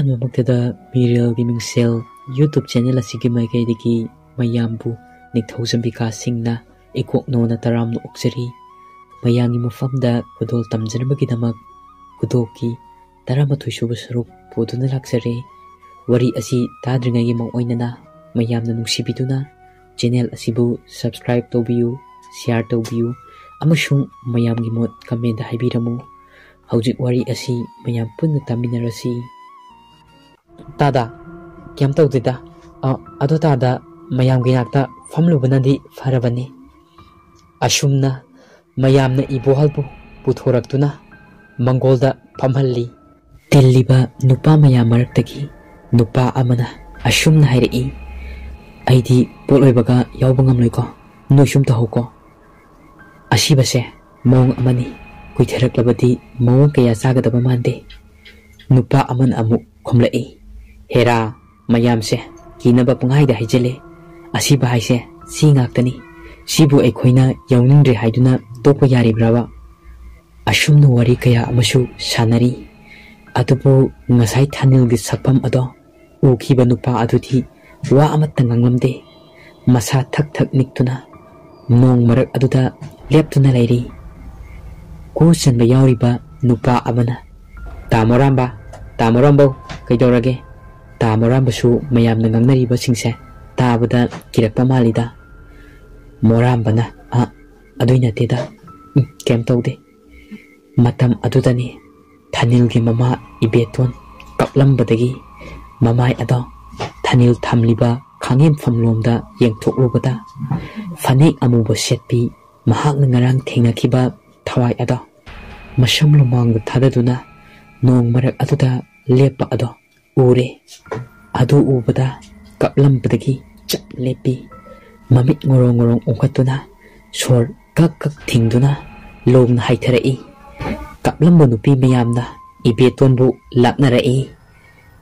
ꯑꯍꯥꯟꯕꯃꯛꯇꯗ ꯃꯤꯔꯦꯜꯒꯤ ꯃꯤꯡꯁꯦꯜ YouTube channel ꯑꯁꯤꯒꯤ ꯃꯥꯏꯀꯩꯗꯒꯤ ꯃꯌꯥꯝꯕꯨ ꯅꯤꯡꯊꯧꯖꯝꯕꯤꯀꯥꯁꯤꯡꯅ ꯏꯀꯣꯛꯅꯣꯅ ꯇꯔꯥꯝꯅ ꯑꯣꯛꯆꯔꯤ꯫ ꯃꯌꯥꯝꯒꯤ ꯃꯐꯝꯗ ꯈꯨꯗꯣꯜ ꯇꯝꯖꯅꯕꯒꯤꯗꯃꯛ ꯈꯨꯗꯣꯜꯀꯤ 11ꯁꯨꯕ ꯁꯔꯨꯛ ꯄꯨꯗꯨꯅ ꯂꯥꯛꯆꯔꯦ꯫ ꯋꯥꯔꯤ ꯑꯁꯤ ꯇꯥꯗ꯭ꯔꯤꯉꯩꯒꯤ ꯃꯥꯡꯑꯣꯏꯅꯅ ꯃꯌꯥꯝꯅ ꯅꯨꯡꯁꯤꯕꯤꯗꯨꯅ ꯆꯦꯅꯦꯜ ꯑꯁꯤꯕꯨ ꯁꯕꯁꯀ꯭ꯔꯥꯏꯕ ꯇꯧꯕꯤꯌꯨ, ꯁꯦꯌꯔ ꯇꯧꯕꯤꯌꯨ ꯑꯃꯁꯨꯡ ꯃꯌꯥꯝꯒꯤ ꯃꯣꯠ ꯀꯃꯦꯟꯇ ꯍꯥꯏꯕꯤꯔꯝꯃꯨ꯫ ꯍꯧꯖꯤꯛ ꯋꯥꯔꯤ ꯑꯁꯤ ꯃꯌꯥꯝ ꯄꯨꯟꯅ ꯇꯥꯃꯤꯟꯅꯔꯁꯤ꯫ ꯇꯥꯗ ꯀꯌꯥꯝ ꯇꯧꯗꯦꯗ ꯑꯗꯣ ꯇꯥꯗ ꯃꯌꯥꯝꯒꯤ ꯅꯥꯛꯇ ꯐꯝꯂꯨꯕꯅꯗꯤ ꯐꯔꯕꯅꯤ꯫ ꯑꯁꯨꯝꯅ ꯃꯌꯥꯝꯅ ꯏꯕꯣꯍꯜꯕꯨ ꯄꯨꯊꯣꯔꯛꯇꯨꯅ ꯃꯪꯒꯣꯜꯗ ꯐꯝꯍꯜꯂꯤ꯫ ꯇꯤꯜꯂꯤꯕ ꯅꯨꯄꯥ ꯃꯌꯥꯝ ꯃꯔꯛꯇꯒꯤ ꯅꯨꯄꯥ ꯑꯃꯅ ꯑꯁꯨꯝꯅ ꯍꯥꯏꯔꯛꯏ, ꯑꯩꯗꯤ ꯄꯣꯠꯂꯣꯏꯕꯒ ꯌꯥꯎꯕ ꯉꯝꯂꯣꯏꯀꯣ, ꯅꯣꯏ ꯁꯨꯝ ꯇꯧꯍꯧꯀꯣ꯫ ꯑꯁꯤꯕꯁꯦ ꯃꯑꯣꯡ ꯑꯃꯅꯤ, ꯀꯨꯏꯊꯔꯛꯂꯕꯗꯤ ꯃꯑꯣꯡ ꯀꯌꯥ ꯆꯥꯒꯗꯕ ꯃꯥꯟꯗꯦ꯫ ꯅꯨꯄꯥ ꯑꯃꯅ ꯑꯃꯨꯛ ꯈꯨꯝꯂꯛꯏ, ꯍꯦꯔꯥ ꯃꯌꯥꯝꯁꯦ ꯀꯤꯅꯕ ꯄꯪꯍꯥꯏꯗ ꯍꯥꯏꯖꯤꯜꯂꯦ, ꯑꯁꯤꯕ ꯍꯥꯏꯁꯦ ꯁꯤ ꯉꯥꯛꯇꯅꯤ, ꯁꯤꯕꯨ ꯑꯩꯈꯣꯏꯅ ꯌꯥꯎꯅꯤꯡꯗ꯭ꯔꯦ ꯍꯥꯏꯗꯨꯅ ꯇꯣꯛꯄ ꯌꯥꯔꯤꯕ꯭ꯔꯥꯕ? ꯑꯁꯨꯝꯅ ꯋꯥꯔꯤ ꯀꯌꯥ ꯑꯃꯁꯨ ꯁꯥꯟꯅꯔꯤ꯫ ꯑꯗꯨꯕꯨ ꯉꯁꯥꯏ ꯊꯥꯅꯤꯜꯒꯤ ꯁꯛꯐꯝ ꯑꯗꯣ ꯎꯈꯤꯕ ꯅꯨꯄꯥ ꯑꯗꯨꯗꯤ ꯋꯥ ꯑꯃꯠꯇ ꯉꯥꯡꯂꯝꯗꯦ꯫ ꯃꯁꯥ ꯊꯛ ꯊꯛ ꯅꯤꯛꯇꯨꯅ ꯅꯣꯡ ꯃꯔꯛ ꯑꯗꯨꯗ ꯂꯦꯞꯇꯨꯅ ꯂꯩꯔꯤ꯫ ꯀꯨ ꯆꯟꯕ ꯌꯥꯎꯔꯤꯕ ꯅꯨꯄꯥ ꯑꯃꯅ, ꯇꯥ ꯃꯣꯔꯥꯝꯕꯧ ꯀꯩꯗꯧꯔꯒꯦ? ꯇꯥ ꯃꯣꯔꯥꯝꯕꯁꯨ ꯃꯌꯥꯝꯅ ꯉꯥꯡꯅꯔꯤꯕꯁꯤꯡꯁꯦ ꯇꯥꯕꯗ ꯀꯤꯔꯛꯄ ꯃꯥꯜꯂꯤꯗ꯫ ꯃꯣꯔꯥꯝꯕꯅ, ꯑꯗꯨꯏ ꯅꯠꯇꯦꯗ, ꯀꯩꯝ ꯇꯧꯗꯦ꯫ ꯃꯇꯝ ꯑꯗꯨꯗꯅꯤ ꯊꯥꯅꯤꯜꯒꯤ ꯃꯃꯥ ꯏꯕꯦꯇꯣꯟ ꯀꯞꯂꯝꯕꯗꯒꯤ ꯃꯃꯥꯏ ꯑꯗꯣ ꯊꯥꯅꯤꯜ ꯊꯝꯂꯤꯕ ꯈꯥꯡꯉꯦꯝꯐꯝ ꯂꯣꯝꯗ ꯌꯦꯡꯊꯣꯛꯂꯨꯕꯗ ꯐꯅꯦꯛ ꯑꯃꯨꯕ ꯁꯦꯠꯄꯤ ꯃꯍꯥꯛꯅ ꯉꯔꯥꯡ ꯊꯦꯡꯅꯈꯤꯕ ꯊꯋꯥꯏ ꯑꯗꯣ ꯃꯁꯝ ꯂꯨꯃꯥꯡꯗ ꯊꯥꯗꯗꯨꯅ ꯅꯣꯡ ꯃꯔꯛ ꯑꯗꯨꯗ ꯂꯦꯞꯄ ꯑꯗꯣ ꯎꯔꯦ꯫ ꯑꯗꯨ ꯎꯕꯗ ꯀꯞꯂꯝꯕꯗꯒꯤ ꯆꯞ ꯂꯦꯞꯄꯤ, ꯃꯃꯤꯠ ꯉꯣꯔꯣꯡ ꯉꯣꯔꯣꯡ ꯑꯣꯟꯈꯠꯇꯨꯅ ꯁꯣꯔ ꯀꯛ ꯀꯛ ꯊꯤꯡꯗꯨꯅ ꯂꯣꯡꯅ ꯍꯥꯏꯊꯔꯛꯏ꯫ ꯀꯞꯂꯝꯕ ꯅꯨꯄꯤ ꯃꯌꯥꯝꯅ ꯏꯕꯦꯇꯣꯟꯕꯨ ꯂꯥꯛꯅꯔꯛꯏ꯫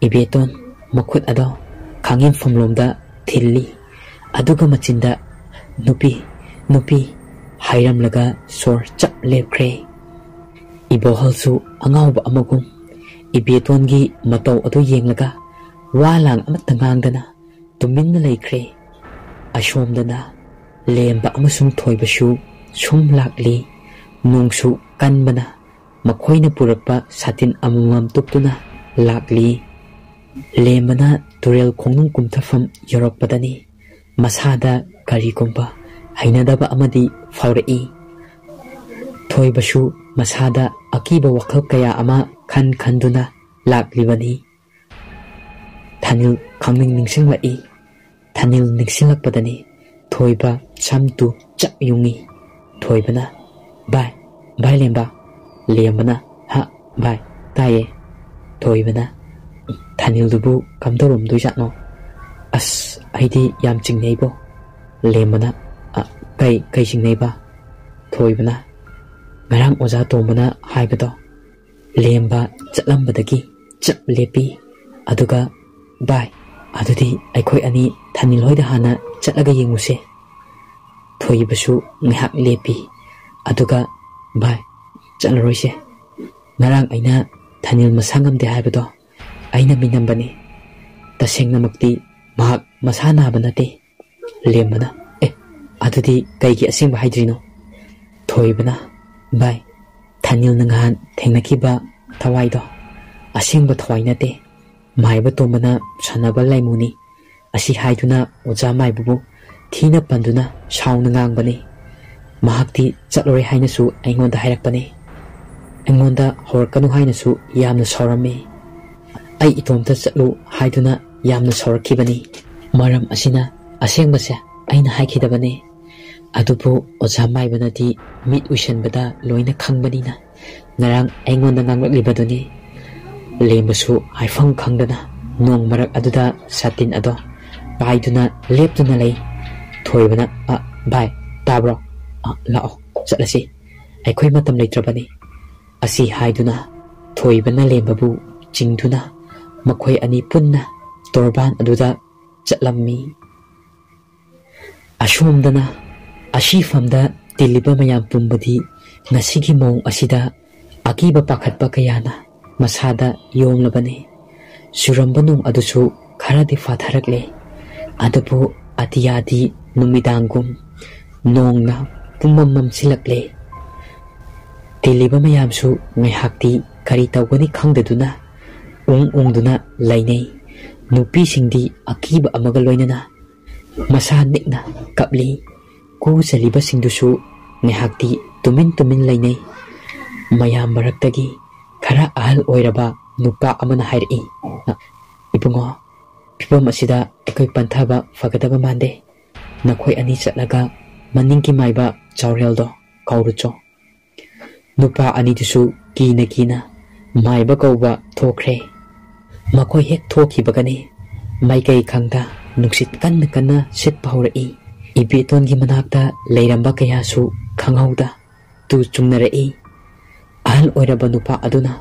ꯏꯕꯦꯇꯣꯟ ꯃꯈꯨꯠ ꯑꯗꯣ ꯈꯥꯡꯉꯦꯝꯐꯝ ꯂꯣꯝꯗ ꯊꯤꯜꯂꯤ, ꯑꯗꯨꯒ ꯃꯆꯤꯟꯗ ꯅꯨꯄꯤ ꯍꯥꯏꯔꯝꯂꯒ ꯁꯣꯔ ꯆꯞ ꯂꯦꯞꯈ꯭ꯔꯦ꯫ ꯏꯕꯣꯍꯜꯁꯨ ꯑꯉꯥꯎꯕ ꯑꯃꯒꯨꯝ ꯏꯕꯦꯇꯣꯟꯒꯤ ꯃꯇꯧ ꯑꯗꯨ ꯌꯦꯡꯂꯒ ꯋꯥ ꯂꯥꯡ ꯑꯃꯠꯇ ꯉꯥꯡꯗꯅ ꯇꯨꯃꯤꯟꯅ ꯂꯩꯈ꯭ꯔꯦ꯫ ꯑꯁꯣꯝꯗꯅ ꯂꯦꯝꯕ ꯑꯃꯁꯨꯡ ꯊꯣꯏꯕꯁꯨ ꯁꯨꯝ ꯂꯥꯛꯂꯤ꯫ ꯅꯣꯡꯁꯨ ꯀꯟꯕꯅ ꯃꯈꯣꯏꯅ ꯄꯨꯔꯛꯄ ꯁꯥꯇꯤꯟ ꯑꯃꯃꯝ ꯇꯨꯞꯇꯨꯅ ꯂꯥꯛꯂꯤ꯫ ꯂꯦꯝꯕꯅ ꯇꯨꯔꯦꯜ ꯈꯣꯡꯅꯨꯡ ꯀꯨꯝꯊꯐꯝ ꯌꯧꯔꯛꯄꯗꯅꯤ ꯃꯁꯥꯗ ꯀꯔꯤꯒꯨꯝꯕ ꯍꯩꯅꯗꯕ ꯑꯃꯗꯤ ꯐꯥꯎꯔꯛꯏ꯫ ꯊꯣꯏꯕꯁꯨ ꯃꯁꯥꯗ ꯑꯀꯤꯕ ꯋꯥꯈꯜ ꯀꯌꯥ ꯑꯃ ꯈꯟꯗꯨꯅ ꯂꯥꯛꯂꯤꯕꯅꯤ꯫ ꯊꯥꯅꯤꯜ ꯈꯪꯅꯤꯡ ꯅꯤꯡꯁꯤꯡꯂꯛꯏ꯫ ꯊꯥꯅꯤꯜ ꯅꯤꯡꯁꯤꯡꯂꯛꯄꯗꯅꯤ ꯊꯣꯏꯕ ꯁꯝꯇꯨ ꯆꯞ ꯌꯨꯡꯉꯤ꯫ ꯊꯣꯏꯕꯅ, ꯚꯥꯏ ꯂꯦꯝꯕ꯫ ꯂꯦꯝꯕꯅ, ꯚꯥꯏ ꯇꯥꯏꯌꯦ꯫ ꯊꯣꯏꯕꯅ, ꯊꯥꯅꯤꯜꯗꯨꯕꯨ ꯀꯝꯗꯧꯔꯝꯗꯣꯏꯖꯥꯠꯅꯣ? ꯑꯁ ꯑꯩꯗꯤ ꯌꯥꯝ ꯆꯤꯡꯅꯩꯕꯣ꯫ ꯂꯦꯝꯕꯅ, ꯀꯩ ꯆꯤꯡꯅꯩꯕ? ꯊꯣꯏꯕꯅ, ꯉꯔꯥꯡ ꯑꯣꯖꯥ ꯇꯣꯝꯕꯅ ꯍꯥꯏꯕꯗꯣ꯫ ꯂꯦꯝꯕ ꯆꯠꯂꯝꯕꯗꯒꯤ ꯆꯞ ꯂꯦꯞꯄꯤ, ꯑꯗꯨꯒ ꯚꯥꯏ ꯑꯗꯨꯗꯤ ꯑꯩꯈꯣꯏ ꯑꯅꯤ ꯊꯥꯅꯤꯜ ꯍꯣꯏꯗ ꯍꯥꯟꯅ ꯆꯠꯂꯒ ꯌꯦꯡꯉꯨꯁꯦ꯫ ꯊꯣꯏꯕꯁꯨ ꯉꯥꯏꯍꯥꯛ ꯂꯦꯞꯄꯤ, ꯑꯗꯨꯒ ꯚꯥꯏ ꯆꯠꯂꯔꯣꯏꯁꯦ, ꯉꯔꯥꯡ ꯑꯩꯅ ꯊꯥꯅꯤꯜ ꯃꯁꯥ ꯉꯝꯗꯦ ꯍꯥꯏꯕꯗꯣ ꯑꯩꯅ ꯃꯤꯅꯝꯕꯅꯤ, ꯇꯁꯦꯡꯅꯃꯛꯇꯤ ꯃꯍꯥꯛ ꯃꯁꯥ ꯅꯥꯕ ꯅꯠꯇꯦ꯫ ꯂꯦꯝꯕꯅ, ꯑꯗꯨꯗꯤ ꯀꯩꯒꯤ ꯑꯁꯦꯡꯕ ꯍꯥꯏꯗ꯭ꯔꯤꯅꯣ? ꯊꯣꯏꯕꯅ, ꯚꯥꯏ ꯊꯥꯅꯤꯜꯅ ꯉꯍꯥꯟ ꯊꯦꯡꯅꯈꯤꯕ ꯊꯋꯥꯏꯗꯣ ꯑꯁꯦꯡꯕ ꯊꯋꯥꯏ ꯅꯠꯇꯦ, ꯃꯥꯏꯕ ꯇꯣꯝꯕꯅ ꯁꯥꯟꯅꯕ ꯂꯥꯏꯃꯨꯅꯤ, ꯑꯁꯤ ꯍꯥꯏꯗꯨꯅ ꯑꯣꯖꯥ ꯃꯥꯏꯕꯕꯨ ꯊꯤꯅ ꯄꯟꯗꯨꯅ ꯁꯥꯎꯅ ꯉꯥꯡꯕꯅꯤ꯫ ꯃꯍꯥꯛꯇꯤ ꯆꯠꯂꯣꯏ ꯍꯥꯏꯅꯁꯨ ꯑꯩꯉꯣꯟꯗ ꯍꯥꯏꯔꯛꯄꯅꯤ, ꯑꯩꯉꯣꯟꯗ ꯍꯧꯔꯛꯀꯅꯨ ꯍꯥꯏꯅꯁꯨ ꯌꯥꯝꯅ ꯁꯥꯎꯔꯝꯃꯤ꯫ ꯑꯩ ꯏꯇꯣꯝꯇ ꯆꯠꯂꯨ ꯍꯥꯏꯗꯨꯅ ꯌꯥꯝꯅ ꯁꯥꯎꯔꯛꯈꯤꯕꯅꯤ꯫ ꯃꯔꯝ ꯑꯁꯤꯅ ꯑꯁꯦꯡꯕꯁꯦ ꯑꯩꯅ ꯍꯥꯏꯈꯤꯗꯕꯅꯤ, ꯑꯗꯨꯕꯨ ꯑꯣꯖꯥ ꯃꯥꯏꯕꯅꯗꯤ ꯃꯤꯠ ꯎꯏꯁꯟꯕꯗ ꯂꯣꯏꯅ ꯈꯪꯕꯅꯤꯅ ꯉꯔꯥꯡ ꯑꯩꯉꯣꯟꯗ ꯉꯥꯡꯂꯛꯂꯤꯕꯗꯨꯅꯤ꯫ ꯂꯦꯝꯕꯁꯨ ꯍꯥꯏꯐꯝ ꯈꯪꯗꯅ ꯅꯣꯡ ꯃꯔꯛ ꯑꯗꯨꯗ ꯁꯥꯇꯤꯟ ꯑꯗꯣ ꯄꯥꯏꯗꯨꯅ ꯂꯦꯞꯇꯨꯅ ꯂꯩ꯫ ꯊꯣꯏꯕꯅ, ꯚꯥꯏ ꯇꯥꯕ꯭ꯔꯣ? ꯂꯥꯛꯑꯣ ꯆꯠꯂꯁꯤ, ꯑꯩꯈꯣꯏ ꯃꯇꯝ ꯂꯩꯇ꯭ꯔꯕꯅꯤ꯫ ꯑꯁꯤ ꯍꯥꯏꯗꯨꯅ ꯊꯣꯏꯕꯅ ꯂꯦꯝꯕꯕꯨ ꯆꯤꯡꯗꯨꯅ ꯃꯈꯣꯏ ꯑꯅꯤ ꯄꯨꯟꯅ ꯇꯣꯔꯕꯥꯟ ꯑꯗꯨꯗ ꯆꯠꯂꯝꯃꯤ꯫ ꯑꯁꯣꯝꯗꯅ ꯑꯁꯤꯐꯝꯗ ꯇꯤꯜꯂꯤꯕ ꯃꯌꯥꯝ ꯄꯨꯝꯕꯗꯤ ꯉꯁꯤꯒꯤ ꯃꯑꯣꯡ ꯑꯁꯤꯗ ꯑꯀꯤꯕ ꯄꯥꯈꯠꯄ ꯀꯌꯥꯅ ꯃꯁꯥꯗ ꯌꯣꯝꯂꯕꯅꯤ꯫ ꯆꯨꯔꯝꯕ ꯅꯣꯡ ꯑꯗꯨꯁꯨ ꯈꯔꯗꯤ ꯐꯥꯊꯔꯛꯂꯦ, ꯑꯗꯨꯕꯨ ꯑꯇꯤꯌꯥꯗꯤ ꯅꯨꯃꯤꯗꯥꯡꯒꯨꯝ ꯅꯣꯡꯅ ꯄꯨꯝꯃꯝ ꯃꯝꯁꯤꯜꯂꯛꯂꯦ꯫ ꯇꯤꯜꯂꯤꯕ ꯃꯌꯥꯝꯁꯨ ꯉꯥꯏꯍꯥꯛꯇꯤ ꯀꯔꯤ ꯇꯧꯒꯅꯤ ꯈꯪꯗꯗꯨꯅ ꯎꯪꯗꯨꯅ ꯂꯩꯅꯩ꯫ ꯅꯨꯄꯤꯁꯤꯡꯗꯤ ꯑꯀꯤꯕ ꯑꯃꯒ ꯂꯣꯏꯅꯅ ꯃꯁꯥ ꯅꯤꯛꯅ ꯀꯞꯂꯤ꯫ ꯀꯨ ꯆꯜꯂꯤꯕꯁꯤꯡꯗꯨꯁꯨ ꯉꯥꯏꯍꯥꯛꯇꯤ ꯇꯨꯃꯤꯟ ꯂꯩꯅꯩ꯫ ꯃꯌꯥꯝ ꯃꯔꯛꯇꯒꯤ ꯈꯔ ꯑꯍꯜ ꯑꯣꯏꯔꯕ ꯅꯨꯄꯥ ꯑꯃꯅ ꯍꯥꯏꯔꯛꯏ, "ꯏꯕꯨꯡꯉꯣ, ꯐꯤꯚꯝ ꯑꯁꯤꯗ ꯑꯩꯈꯣꯏ ꯄꯟꯊꯕ ꯐꯒꯗꯕ ꯃꯥꯟꯗꯦ꯫ ꯅꯈꯣꯏ ꯑꯅꯤ ꯆꯠꯂꯒ ꯃꯅꯤꯡꯒꯤ ꯃꯥꯏꯕ ꯆꯥꯎꯔꯦꯜꯗꯣ ꯀꯧꯔꯨꯆꯣ." ꯅꯨꯄꯥ ꯑꯅꯤꯗꯨꯁꯨ ꯀꯤꯅ ꯃꯥꯏꯕ ꯀꯧꯕ ꯊꯣꯛꯈ꯭ꯔꯦ꯫ ꯃꯈꯣꯏ ꯍꯦꯛ ꯊꯣꯛꯈꯤꯕꯒꯅꯤ ꯃꯥꯏꯀꯩ ꯈꯪꯗ ꯅꯨꯡꯁꯤꯠ ꯀꯟꯅ ꯁꯤꯠꯄ ꯍꯧꯔꯛꯏ꯫ ꯏꯕꯦꯇꯣꯟꯒꯤ ꯃꯅꯥꯛꯇ ꯂꯩꯔꯝꯕ ꯀꯌꯥꯁꯨ ꯈꯪꯍꯧꯗ ꯇꯨ ꯆꯨꯡꯅꯔꯛꯏ꯫ ꯑꯍꯜ ꯑꯣꯏꯔꯕ ꯅꯨꯄꯥ ꯑꯗꯨꯅ,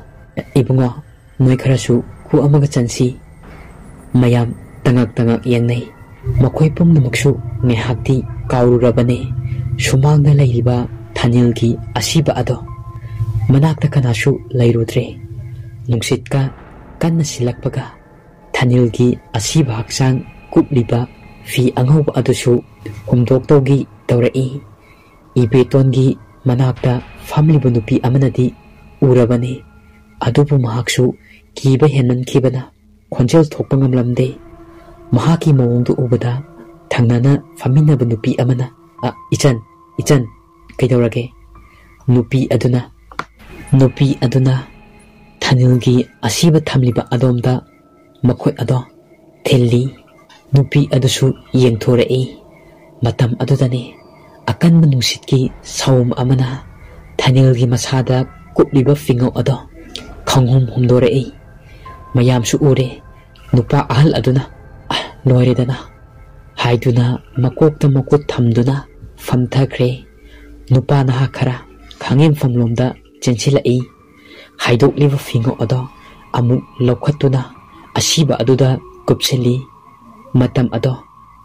"ꯏꯕꯨꯡꯉꯣ, ꯅꯣꯏ ꯈꯔꯁꯨ ꯀꯨ ꯑꯃꯒ ꯆꯟꯁꯤ." ꯃꯌꯥꯝ ꯇꯉꯛ ꯌꯦꯡꯅꯩ꯫ ꯃꯈꯣꯏ ꯄꯨꯝꯅꯃꯛꯁꯨ ꯉꯥꯏꯍꯥꯛꯇꯤ ꯀꯥꯎꯔꯨꯔꯕꯅꯦ ꯁꯨꯃꯥꯡꯗ ꯂꯩꯔꯤꯕ ꯊꯥꯅꯤꯜꯒꯤ ꯑꯁꯤꯕ ꯑꯗꯣ꯫ ꯃꯅꯥꯛꯇ ꯀꯅꯥꯁꯨ ꯂꯩꯔꯨꯗ꯭ꯔꯦ꯫ ꯅꯨꯡꯁꯤꯠꯀ ꯀꯟꯅ ꯁꯤꯜꯂꯛꯄꯒ ꯊꯥꯅꯤꯜꯒꯤ ꯑꯁꯤꯕ ꯍꯛꯆꯥꯡ ꯀꯨꯞꯂꯤꯕ ꯐꯤ ꯑꯉꯧꯕ ꯑꯗꯨꯁꯨ ꯍꯨꯝꯗꯣꯛꯇꯧꯒꯤ ꯇꯧꯔꯛꯏ꯫ ꯏꯕꯦꯇꯣꯟꯒꯤ ꯃꯅꯥꯛꯇ ꯐꯝꯂꯤꯕ ꯅꯨꯄꯤ ꯑꯃꯅꯗꯤ ꯎꯔꯕꯅꯤ, ꯑꯗꯨꯕꯨ ꯃꯍꯥꯛꯁꯨ ꯀꯤꯕ ꯍꯦꯟꯃꯟꯈꯤꯕꯅ ꯈꯣꯟꯖꯦꯜ ꯊꯣꯛꯄ ꯉꯝꯂꯝꯗꯦ꯫ ꯃꯍꯥꯛꯀꯤ ꯃꯑꯣꯡꯗꯨ ꯎꯕꯗ ꯊꯪꯅꯅ ꯐꯝꯃꯤꯟꯅꯕ ꯅꯨꯄꯤ ꯑꯃꯅ, "ꯏꯆꯟ, ꯀꯩꯗꯧꯔꯒꯦ?" ꯅꯨꯄꯤ ꯑꯗꯨꯅ ꯊꯥꯅꯤꯜꯒꯤ ꯑꯁꯤꯕ ꯊꯝꯂꯤꯕ ꯑꯗꯣꯝꯗ ꯃꯈꯨꯠ ꯑꯗꯣ ꯊꯤꯜꯂꯤ꯫ ꯅꯨꯄꯤ ꯑꯗꯨꯁꯨ ꯌꯦꯡꯊꯣꯔꯛꯏ꯫ ꯃꯇꯝ ꯑꯗꯨꯗꯅꯤ ꯑꯀꯟꯕ ꯅꯨꯡꯁꯤꯠꯀꯤ ꯁꯥꯎꯝ ꯑꯃꯅ ꯊꯥꯅꯤꯜꯒꯤ ꯃꯁꯥꯗ ꯀꯨꯞꯂꯤꯕ ꯐꯤꯉꯧ ꯑꯗꯣ ꯍꯨꯝꯗꯣꯔꯛꯏ꯫ ꯃꯌꯥꯝꯁꯨ ꯎꯔꯦ꯫ ꯅꯨꯄꯥ ꯑꯍꯜ ꯑꯗꯨꯅ, "ꯂꯣꯏꯔꯦꯗꯅ" ꯍꯥꯏꯗꯨꯅ ꯃꯀꯣꯛꯇ ꯃꯈꯨꯠ ꯊꯝꯗꯨꯅ ꯐꯝꯊꯈ꯭ꯔꯦ꯫ ꯅꯨꯄꯥ ꯅꯍꯥ ꯈꯔ ꯈꯥꯡꯉꯦꯟꯐꯝꯂꯣꯝꯗ ꯆꯦꯟꯁꯤꯜꯂꯛꯏ꯫ ꯍꯥꯏꯗꯣꯛꯂꯤꯕ ꯐꯤꯉꯧ ꯑꯗꯣ ꯑꯃꯨꯛ ꯂꯧꯈꯠꯇꯨꯅ ꯑꯁꯤꯕ ꯑꯗꯨꯗ ꯀꯨꯞꯁꯤꯜꯂꯤ꯫ ꯃꯇꯝ ꯑꯗꯣ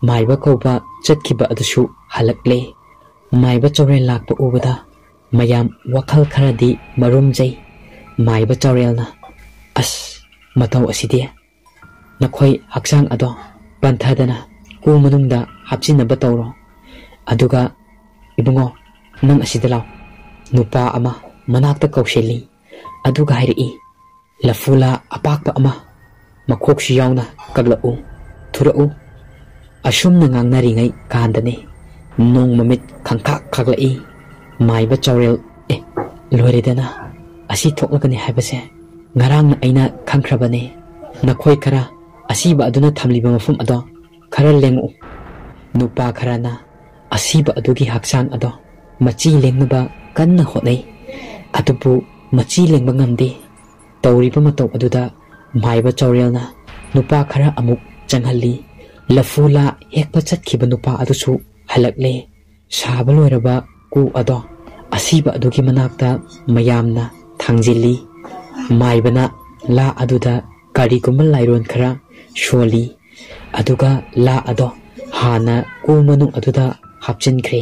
ꯃꯥꯏꯕ ꯀꯧꯕ ꯆꯠꯈꯤꯕ ꯑꯗꯨꯁꯨ ꯍꯜꯂꯛꯂꯦ꯫ ꯃꯥꯏꯕ ꯆꯥꯎꯔꯦꯜ ꯂꯥꯛꯄ ꯎꯕꯗ ꯃꯌꯥꯝ ꯋꯥꯈꯜ ꯈꯔꯗꯤ ꯃꯔꯨꯝꯖꯩ꯫ ꯃꯥꯏꯕ ꯆꯥꯎꯔꯦꯜꯅ, "ꯃꯇꯧ ꯑꯁꯤꯗꯤ ꯅꯈꯣꯏ ꯍꯛꯆꯥꯡ ꯑꯗꯣ ꯄꯟꯊꯗꯅ ꯀꯨ ꯃꯅꯨꯡꯗ ꯍꯥꯞꯆꯤꯟꯅꯕ ꯇꯧꯔꯣ꯫ ꯑꯗꯨꯒ ꯏꯕꯨꯡꯉꯣ, ꯅꯪ ꯑꯁꯤꯗ ꯂꯥꯎ." ꯅꯨꯄꯥ ꯑꯃ ꯃꯅꯥꯛꯇ ꯀꯧꯁꯤꯜꯂꯤ꯫ ꯑꯗꯨꯒ ꯍꯥꯏꯔꯛꯏ, "ꯂꯐꯨꯂꯥ ꯑꯄꯥꯛꯄ ꯑꯃ ꯃꯈꯣꯛꯁꯨ ꯌꯥꯎꯅ ꯀꯛꯂꯛꯎ, ꯊꯨꯔꯛꯎ." ꯑꯁꯨꯝꯅ ꯉꯥꯡꯅꯔꯤꯉꯩ ꯀꯥꯟꯗꯅꯦ ꯅꯣꯡ ꯃꯃꯤꯠ ꯈꯪꯈꯥꯛꯂꯛꯏ꯫ ꯃꯥꯏꯕ ꯆꯥꯎꯔꯦꯜ, "ꯂꯣꯏꯔꯦꯗꯅ, ꯑꯁꯤ ꯊꯣꯛꯂꯒꯅꯤ ꯍꯥꯏꯕꯁꯦ ꯉꯔꯥꯡꯅ ꯑꯩꯅ ꯈꯪꯈ꯭ꯔꯕꯅꯦ꯫ ꯅꯈꯣꯏ ꯈꯔ ꯑꯁꯤꯕ ꯑꯗꯨꯅ ꯊꯝꯂꯤꯕ ꯃꯐꯝ ꯑꯗꯣ ꯈꯔ ꯂꯦꯡꯉꯛꯎ." ꯅꯨꯄꯥ ꯈꯔꯅ ꯑꯁꯤꯕ ꯑꯗꯨꯒꯤ ꯍꯛꯆꯥꯡ ꯑꯗꯣ ꯃꯆꯤ ꯂꯦꯡꯅꯕ ꯀꯟꯅ ꯍꯣꯠꯅꯩ, ꯑꯗꯨꯕꯨ ꯃꯆꯤ ꯂꯦꯡꯕ ꯉꯝꯗꯦ꯫ ꯇꯧꯔꯤꯕ ꯃꯇꯧ ꯑꯗꯨꯗ ꯃꯥꯏꯕ ꯆꯥꯎꯔꯦꯜꯅ ꯅꯨꯄꯥ ꯈꯔ ꯑꯃꯨꯛ ꯆꯪꯍꯜꯂꯤ꯫ ꯂꯐꯨꯂꯥ ꯍꯦꯛꯄ ꯆꯠꯈꯤꯕ ꯅꯨꯄꯥ ꯑꯗꯨꯁꯨ ꯍꯜꯂꯛꯂꯦ꯫ ꯁꯥꯕ ꯂꯣꯏꯔꯕ ꯀꯨ ꯑꯗꯣ ꯑꯁꯤꯕ ꯑꯗꯨꯒꯤ ꯃꯅꯥꯛꯇ ꯃꯌꯥꯝꯅ ꯊꯥꯡꯖꯤꯜꯂꯤ꯫ ꯃꯥꯏꯕꯅ ꯂꯥ ꯑꯗꯨꯗ ꯀꯔꯤꯒꯨꯝꯕ ꯂꯥꯏꯔꯣꯟ ꯈꯔ ꯁꯣꯜꯂꯤ꯫ ꯑꯗꯨꯒ ꯂꯥ ꯑꯗꯣ ꯍꯥꯟꯅ ꯀꯨ ꯃꯅꯨꯡ ꯑꯗꯨꯗ ꯍꯥꯞꯆꯤꯟꯈ꯭ꯔꯦ꯫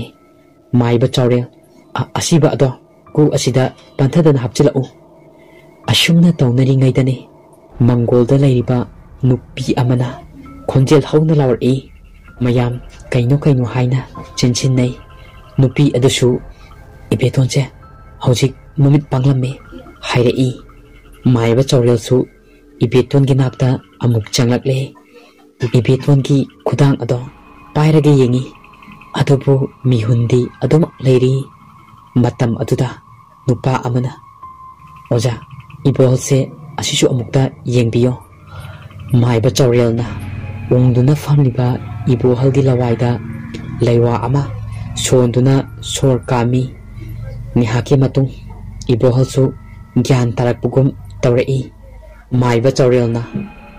ꯃꯥꯏꯕ ꯆꯥꯎꯔꯦꯜ, "ꯑꯁꯤꯕ ꯑꯗꯣ ꯀꯨ ꯑꯁꯤꯗ ꯄꯟꯊꯗꯅ ꯍꯥꯞꯆꯤꯜꯂꯛꯎ." ꯑꯁꯨꯝꯅ ꯇꯧꯅꯔꯤꯉꯩꯗꯅꯤ ꯃꯪꯒꯣꯜꯗ ꯂꯩꯔꯤꯕ ꯅꯨꯄꯤ ꯑꯃꯅ ꯈꯣꯟꯖꯦꯜ ꯍꯧꯅ ꯂꯥꯎꯔꯛꯏ꯫ ꯃꯌꯥꯝ ꯀꯩꯅꯣ ꯍꯥꯏꯅ ꯆꯦꯟꯁꯤꯟꯅꯩ꯫ ꯅꯨꯄꯤ ꯑꯗꯨꯁꯨ, "ꯏꯕꯦꯇꯣꯟꯁꯦ ꯍꯧꯖꯤꯛ ꯃꯃꯤꯠ ꯄꯥꯡꯂꯝꯃꯤ" ꯍꯥꯏꯔꯛꯏ꯫ ꯃꯥꯏꯕ ꯆꯥꯎꯔꯦꯜꯁꯨ ꯏꯕꯦꯇꯣꯟꯒꯤ ꯅꯥꯛꯇ ꯑꯃꯨꯛ ꯆꯪꯂꯛꯂꯦ꯫ ꯏꯕꯦꯇꯣꯟꯒꯤ ꯈꯨꯗꯥꯡ ꯑꯗꯣ ꯄꯥꯏꯔꯒ ꯌꯦꯡꯉꯤ, ꯑꯗꯨꯕꯨ ꯃꯤꯍꯨꯟꯗꯤ ꯑꯗꯨꯃꯛ ꯂꯩꯔꯤ꯫ ꯃꯇꯝ ꯑꯗꯨꯗ ꯅꯨꯄꯥ ꯑꯃꯅ, "ꯑꯣꯖꯥ, ꯏꯕꯣꯍꯜꯁꯦ ꯑꯁꯤꯁꯨ ꯑꯃꯨꯛꯇ ꯌꯦꯡꯕꯤꯌꯣ." ꯃꯥꯏꯕ ꯆꯥꯎꯔꯦꯜꯅ ꯎꯪꯗꯨꯅ ꯐꯝꯂꯤꯕ ꯏꯕꯣꯍꯜꯒꯤ ꯂꯋꯥꯏꯗ ꯂꯩꯋꯥ ꯑꯃ ꯁꯣꯟꯗꯨꯅ ꯁꯣꯔ ꯀꯥꯝꯃꯤ꯫ ꯉꯥꯏꯍꯥꯛꯀꯤ ꯃꯇꯨꯡ ꯏꯕꯣꯍꯜꯁꯨ ꯒ꯭ꯌꯥꯟ ꯇꯥꯔꯛꯄꯒꯨꯝ ꯇꯧꯔꯛꯏ꯫ ꯃꯥꯏꯕ ꯆꯥꯎꯔꯦꯜꯅ,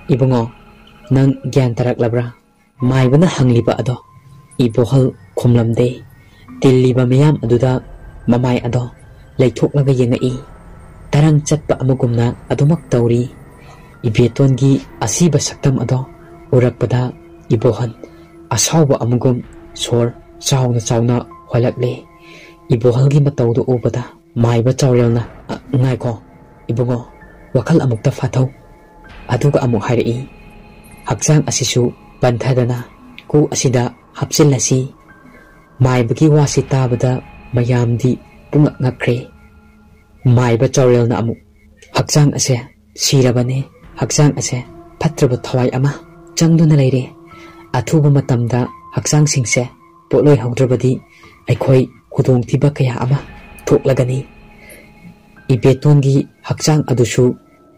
"ꯏꯕꯨꯡꯉꯣ, ꯅꯪ ꯒ꯭ꯌꯥꯟ ꯇꯥꯔꯛꯂꯕ꯭ꯔꯥ?" ꯃꯥꯏꯕꯅ ꯍꯪꯂꯤꯕ ꯑꯗꯣ ꯏꯕꯣꯍꯜ ꯈꯨꯝꯂꯝꯗꯦ꯫ ꯇꯤꯜꯂꯤꯕ ꯃꯤꯌꯥꯝ ꯑꯗꯨꯗ ꯃꯃꯥꯏ ꯑꯗꯣ ꯂꯩꯊꯣꯛꯂꯒ ꯌꯦꯡꯉꯛꯏ꯫ ꯇꯔꯪ ꯆꯠꯄ ꯑꯃꯒꯨꯝꯅ ꯑꯗꯨꯃꯛ ꯇꯧꯔꯤ꯫ ꯏꯕꯦꯇꯣꯟꯒꯤ ꯑꯁꯤꯕ ꯁꯛꯇꯝ ꯑꯗꯣ ꯎꯔꯛꯄꯗ ꯏꯕꯣꯍꯜ ꯑꯁꯥꯎꯕ ꯑꯃꯒꯨꯝ ꯁꯣꯔ ꯆꯥꯎꯅ ꯍꯣꯜꯂꯛꯂꯦ꯫ ꯏꯕꯣꯍꯜꯒꯤ ꯃꯇꯧꯗꯨ ꯎꯕꯗ ꯃꯥꯏꯕ ꯆꯥꯎꯔꯦꯜꯅ, "ꯉꯥꯏꯈꯣ ꯏꯕꯨꯡꯉꯣ, ꯋꯥꯈꯜ ꯑꯃꯨꯛꯇ ꯐꯥꯊꯧ." ꯑꯗꯨꯒ ꯑꯃꯨꯛ ꯍꯥꯏꯔꯛꯏ, ꯍꯛꯆꯥꯡ ꯑꯁꯤꯁꯨ ꯄꯟꯊꯗꯅ ꯀꯨ ꯑꯁꯤꯗ ꯍꯥꯞꯆꯤꯜꯂꯁꯤ꯫ ꯃꯥꯏꯕꯒꯤ ꯋꯥꯁꯤ ꯇꯥꯕꯗ ꯃꯌꯥꯝꯗꯤ ꯄꯨꯡꯉꯛ ꯉꯛꯈ꯭ꯔꯦ꯫ ꯃꯥꯏꯕ ꯆꯥꯎꯔꯦꯜꯅ ꯑꯃꯨꯛ, ꯍꯛꯆꯥꯡ ꯑꯁꯦ ꯁꯤꯔꯕꯅꯦ, ꯍꯛꯆꯥꯡ ꯑꯁꯦ ꯐꯠꯇ꯭ꯔꯕ ꯊꯋꯥꯏ ꯑꯃ ꯆꯪꯗꯨꯅ ꯂꯩꯔꯦ꯫ ꯑꯊꯨꯕ ꯃꯇꯝꯗ ꯍꯛꯆꯥꯡꯁꯤꯡꯁꯦ ꯄꯣꯠꯂꯣꯏꯍꯧꯗ꯭ꯔꯕꯗꯤ ꯑꯩꯈꯣꯏ ꯈꯨꯗꯣꯡꯊꯤꯕ ꯀꯌꯥ ꯑꯃ ꯊꯣꯛꯂꯒꯅꯤ꯫ ꯏꯕꯦꯇꯣꯟꯒꯤ ꯍꯛꯆꯥꯡ ꯑꯗꯨꯁꯨ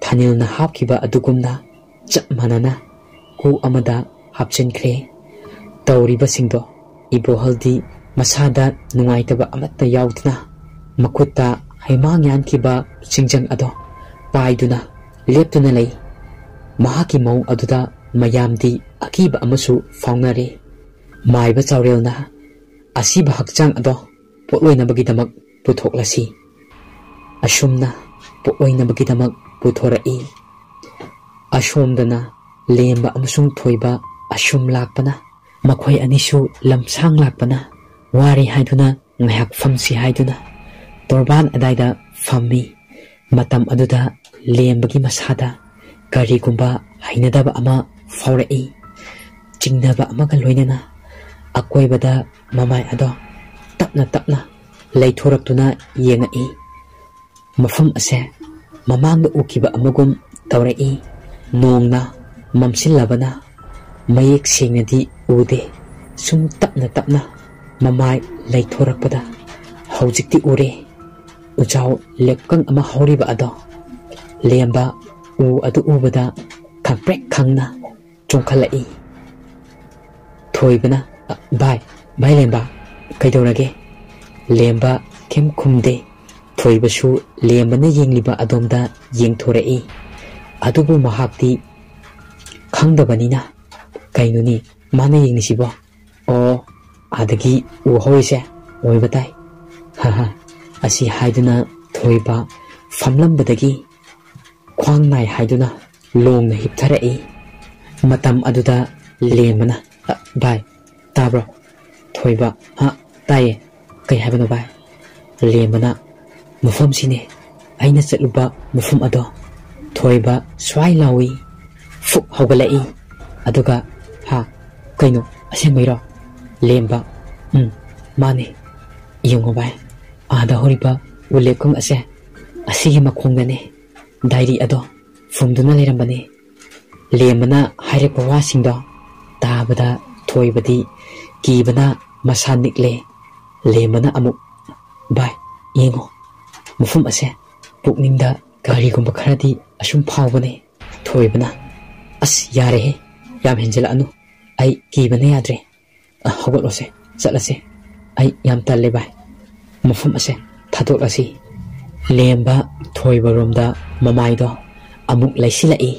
ꯊꯥꯅꯤꯜꯅ ꯍꯥꯞꯈꯤꯕ ꯑꯗꯨꯒꯨꯝꯅ ꯆꯞ ꯃꯥꯟꯅꯅ ꯀꯨ ꯑꯃꯗ ꯍꯥꯞꯆꯤꯟꯈ꯭ꯔꯦ꯫ ꯇꯧꯔꯤꯕꯁꯤꯡꯗꯣ ꯏꯕꯣꯍꯜꯗꯤ ꯃꯁꯥꯗ ꯅꯨꯡꯉꯥꯏꯇꯕ ꯑꯃꯠꯇ ꯌꯥꯎꯗꯅ ꯃꯈꯨꯠꯇ ꯍꯩꯃꯥꯡ ꯌꯥꯟꯈꯤꯕ ꯁꯤꯡꯖꯪ ꯑꯗꯣ ꯄꯥꯏꯗꯨꯅ ꯂꯦꯞꯇꯨꯅ ꯂꯩ꯫ ꯃꯍꯥꯛꯀꯤ ꯃꯑꯣꯡ ꯑꯗꯨꯗ ꯃꯌꯥꯝꯗꯤ ꯑꯀꯤꯕ ꯑꯃꯁꯨ ꯐꯥꯎꯅꯔꯦ꯫ ꯃꯥꯏꯕ ꯆꯥꯎꯔꯦꯜꯅ, ꯑꯁꯤꯕ ꯍꯛꯆꯥꯡ ꯑꯗꯣ ꯄꯣꯠꯂꯣꯏꯅꯕꯒꯤꯗꯃꯛ ꯄꯨꯊꯣꯛꯂꯁꯤ꯫ ꯑꯁꯨꯝꯅ ꯄꯣꯠꯂꯣꯏꯅꯕꯒꯤꯗꯃꯛ ꯄꯨꯊꯣꯔꯛꯏ꯫ ꯑꯁꯣꯝꯗꯅ ꯂꯦꯝꯕ ꯑꯃꯁꯨꯡ ꯊꯣꯏꯕ ꯑꯁꯨꯝ ꯂꯥꯛꯄꯅ, ꯃꯈꯣꯏ ꯑꯅꯤꯁꯨ ꯂꯝꯁꯥꯡ ꯂꯥꯛꯄꯅ ꯋꯥꯔꯦ ꯍꯥꯏꯗꯨꯅ ꯉꯥꯏꯍꯥꯛ ꯐꯝꯁꯤ ꯍꯥꯏꯗꯨꯅ ꯇꯣꯔꯕꯥꯟ ꯑꯗꯥꯏꯗ ꯐꯝꯃꯤ꯫ ꯃꯇꯝ ꯑꯗꯨꯗ ꯂꯦꯝꯕꯒꯤ ꯃꯁꯥꯗ ꯀꯔꯤꯒꯨꯝꯕ ꯍꯩꯅꯗꯕ ꯑꯃ ꯐꯥꯎꯔꯛꯏ꯫ ꯆꯤꯡꯅꯕ ꯑꯃꯒ ꯂꯣꯏꯅꯅ ꯑꯀꯣꯏꯕꯗ ꯃꯃꯥꯏ ꯑꯗꯣ ꯇꯞꯅ ꯇꯞꯅ ꯂꯩꯊꯣꯔꯛꯇꯨꯅ ꯌꯦꯡꯉꯛꯏ꯫ ꯃꯐꯝ ꯑꯁꯦ ꯃꯃꯥꯡꯗ ꯎꯈꯤꯕ ꯑꯃꯒꯨꯝ ꯇꯧꯔꯛꯏ꯫ ꯅꯣꯡꯅ ꯃꯝꯁꯤꯜꯂꯕꯅ ꯃꯌꯦꯛ ꯁꯦꯡꯅꯗꯤ ꯎꯗꯦ꯫ ꯁꯨꯝ ꯇꯞꯅ ꯇꯞꯅ ꯃꯃꯥꯏ ꯂꯩꯊꯣꯔꯛꯄꯗ ꯍꯧꯖꯤꯛꯇꯤ ꯎꯔꯦ꯫ ꯎꯖꯥꯎ ꯂꯦꯞꯀꯪ ꯑꯃ ꯍꯧꯔꯤꯕ ꯑꯗꯣ ꯂꯦꯝꯕ ꯎ ꯑꯗꯨ ꯎꯕꯗ ꯈꯪꯄ꯭ꯔꯦꯛ ꯈꯪꯅ ꯆꯣꯡꯈꯠꯂꯛꯏ꯫ ꯊꯣꯏꯕꯅ, ꯚꯥꯏ ꯂꯦꯝꯕ, ꯀꯩꯗꯧꯔꯒꯦ? ꯂꯦꯝꯕ ꯀꯩꯝ ꯈꯨꯝꯗꯦ꯫ ꯊꯣꯏꯕꯁꯨ ꯂꯦꯝꯕꯅ ꯌꯦꯡꯂꯤꯕ ꯑꯗꯣꯝꯗ ꯌꯦꯡꯊꯣꯔꯛꯏ꯫ ꯑꯗꯨꯕꯨ ꯃꯍꯥꯛꯇꯤ ꯈꯪꯗꯕꯅꯤꯅ, ꯀꯩꯅꯣꯅꯤ ꯃꯥꯅ ꯌꯦꯡꯂꯤꯁꯤꯕꯣ? ꯑꯣ, ꯑꯗꯒꯤ ꯎ ꯍꯧꯔꯤꯁꯦ ꯑꯣꯏꯕ ꯇꯥꯏ꯫ ꯍꯥꯍꯥ, ꯑꯁꯤ ꯍꯥꯏꯗꯨꯅ ꯊꯣꯏꯕ ꯐꯝꯂꯝꯕꯗꯒꯤ ꯈ꯭ꯋꯥꯡ ꯅꯥꯏ ꯍꯥꯏꯗꯨꯅ ꯂꯣꯡꯅ ꯍꯤꯞꯊꯔꯛꯏ꯫ ꯃꯇꯝ ꯑꯗꯨꯗ ꯂꯦꯝꯕꯅ, ꯚꯥꯏ ꯇꯥꯕ꯭ꯔꯣ? ꯊꯣꯏꯕ, ꯇꯥꯏꯌꯦ, ꯀꯩ ꯍꯥꯏꯕꯅꯣ ꯚꯥꯏ? ꯂꯦꯝꯕꯅ, ꯃꯐꯝꯁꯤꯅꯦ ꯑꯩꯅ ꯆꯠꯂꯨꯕ ꯃꯐꯝ ꯑꯗꯣ꯫ ꯊꯣꯏꯕ ꯁ꯭ꯋꯥꯏ ꯂꯥꯎꯏ, ꯐꯨꯛ ꯍꯧꯒꯠꯂꯛꯏ꯫ ꯑꯗꯨꯒ, ꯀꯩꯅꯣ ꯑꯁꯦꯡꯕꯩꯔꯣ? ꯂꯦꯝꯕ, ꯃꯥꯅꯦ, ꯌꯦꯡꯉꯣ ꯚꯥꯏ, ꯑꯥꯗ ꯍꯧꯔꯤꯕ ꯎꯂꯦꯞꯀꯪ ꯑꯁꯦ ꯑꯁꯤꯒꯤ ꯃꯈꯣꯡꯗꯅꯦ ꯗꯥꯏꯔꯤ ꯑꯗꯣ ꯐꯨꯝꯗꯨꯅ ꯂꯩꯔꯝꯕꯅꯦ꯫ ꯂꯦꯝꯕꯅ ꯍꯥꯏꯔꯛꯄ ꯋꯥꯁꯤꯡꯗꯣ ꯇꯥꯕꯗ ꯊꯣꯏꯕꯗꯤ ꯀꯤꯕꯅ ꯃꯁꯥ ꯅꯤꯛꯂꯦ꯫ ꯂꯦꯝꯕꯅ ꯑꯃꯨꯛ, ꯚꯥꯏ ꯌꯦꯡꯉꯣ, ꯃꯐꯝ ꯑꯁꯦ ꯄꯨꯛꯅꯤꯡꯗ ꯀꯔꯤꯒꯨꯝꯕ ꯈꯔꯗꯤ ꯑꯁꯨꯝ ꯐꯥꯎꯕꯅꯦ꯫ ꯊꯣꯏꯕꯅ, ꯑꯁ ꯌꯥꯔꯦꯍꯦ, ꯌꯥꯝ ꯍꯦꯟꯖꯤꯜꯂꯛꯑꯅꯨ, ꯑꯩ ꯀꯤꯕꯅ ꯌꯥꯗ꯭ꯔꯦ꯫ ꯍꯧꯒꯠꯂꯣꯁꯦ, ꯆꯠꯂꯁꯦ, ꯑꯩ ꯌꯥꯝ ꯇꯜꯂꯦ ꯚꯥꯏ, ꯃꯐꯝ ꯑꯁꯦ ꯊꯥꯗꯣꯛꯂꯁꯤ꯫ ꯂꯦꯝꯕ ꯊꯣꯏꯕꯔꯣꯝꯗ ꯃꯃꯥꯏꯗꯣ ꯑꯃꯨꯛ ꯂꯩꯁꯤꯜꯂꯛꯏ꯫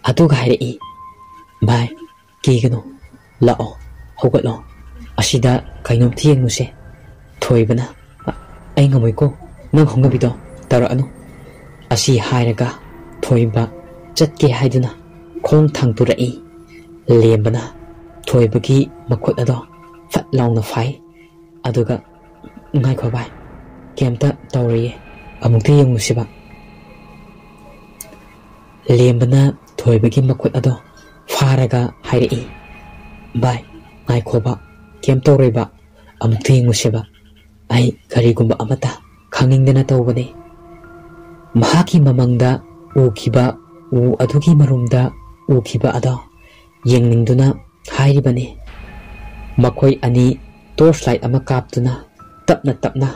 ꯑꯗꯨꯒ ꯍꯥꯏꯔꯛꯏ, ꯚꯥꯏ ꯀꯤꯒꯅꯨ, ꯂꯥꯛꯑꯣ, ꯍꯧꯒꯠꯂꯣ, ꯑꯁꯤꯗ ꯀꯩꯅꯣꯝꯇ ꯌꯦꯡꯉꯨꯁꯦ꯫ ꯊꯣꯏꯕꯅ, ꯑꯩ ꯉꯝꯃꯣꯏꯀꯣ, ꯅꯪ ꯍꯧꯅꯕꯤꯗꯣ ꯇꯧꯔꯛꯑꯅꯨ꯫ ꯑꯁꯤ ꯍꯥꯏꯔꯒ ꯊꯣꯏꯕ ꯆꯠꯀꯦ ꯍꯥꯏꯗꯨꯅ ꯈꯣꯡ ꯊꯥꯡꯇꯣꯔꯛꯏ꯫ ꯂꯦꯝꯕꯅ ꯊꯣꯏꯕꯒꯤ ꯃꯈꯨꯠ ꯑꯗꯣ ꯐꯠ ꯂꯥꯎꯅ ꯐꯥꯏ꯫ ꯑꯗꯨꯒ, ꯉꯥꯏꯈꯣ ꯚꯥꯏ, ꯀꯩꯝꯇ ꯇꯧꯔꯣꯏꯌꯦ, ꯑꯃꯨꯛꯇ ꯌꯦꯡꯉꯨꯁꯤꯕ꯫ ꯂꯦꯝꯕꯅ ꯊꯣꯏꯕꯒꯤ ꯃꯈꯨꯠ ꯑꯗꯣ ꯐꯥꯔꯒ ꯍꯥꯏꯔꯛꯏ, ꯚꯥꯏ ꯉꯥꯏꯈꯣꯕ, ꯀꯩꯝ ꯇꯧꯔꯣꯏꯕ, ꯑꯃꯨꯛꯇ ꯌꯦꯡꯉꯨꯁꯦꯕ, ꯑꯩ ꯀꯔꯤꯒꯨꯝꯕ ꯑꯃꯠꯇ ꯈꯪꯅꯤꯡꯗꯅ ꯇꯧꯕꯅꯦ꯫ ꯃꯍꯥꯛꯀꯤ ꯃꯃꯪꯗ ꯎꯈꯤꯕ ꯎ ꯑꯗꯨꯒꯤ ꯃꯔꯨꯝꯗ ꯎꯈꯤꯕ ꯑꯗꯣ ꯌꯦꯡꯅꯤꯡꯗꯨꯅ ꯍꯥꯏꯔꯤꯕꯅꯤ꯫ ꯃꯈꯣꯏ ꯑꯅꯤ ꯇꯣꯔꯆ ꯂꯥꯏꯠ ꯑꯃ ꯀꯥꯞꯇꯨꯅ ꯇꯞꯅ ꯇꯞꯅ